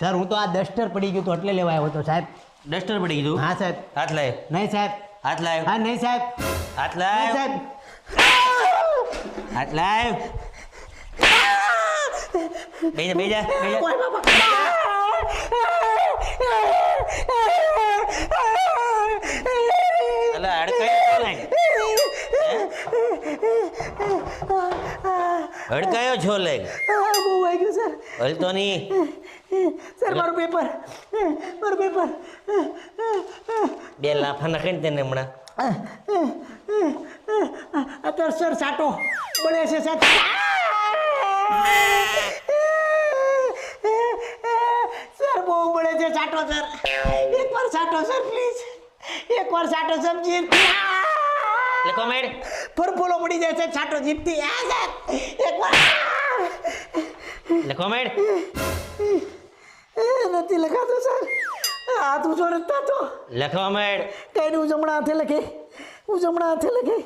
Sir હું તો આ ડસ્ટર પડી ગયું તો એટલે લેવા આવ્યો હતો સાહેબ. ડસ્ટર પડી ગયું? હા સાહેબ. હાથ લાય. નહીં સાહેબ. હાથ લાય. હા નહીં સાહેબ. હાથ નહીં લાય. સાહેબ. હાથ લાય. બેજા બેજા બેજા. ઓય બાપા. અલા હડકાયો લાય. હડકાયો છો લે. બહુ વાગ્યું સર. હલતો નહીં. સર મારું પેપર. મારું પેપર. બે લાફા નાખે ને તેને હમણાં. અત્યારે સર સાટો બળે છે સર. સર બહુ બળે છે સાટો સર. એકવાર સાટો સર પ્લીઝ. એકવાર સાટો સમજી. લખો મેડ. ફરફોલો પડી જાય છે સાટો જીપતી. આ સર એકવાર. લખો મેડ. નથી લખાતો સર. હાથ ઊંચો નથી થતો. લખો મેડ. કઈ નહીં હું જમણા હાથે લખે.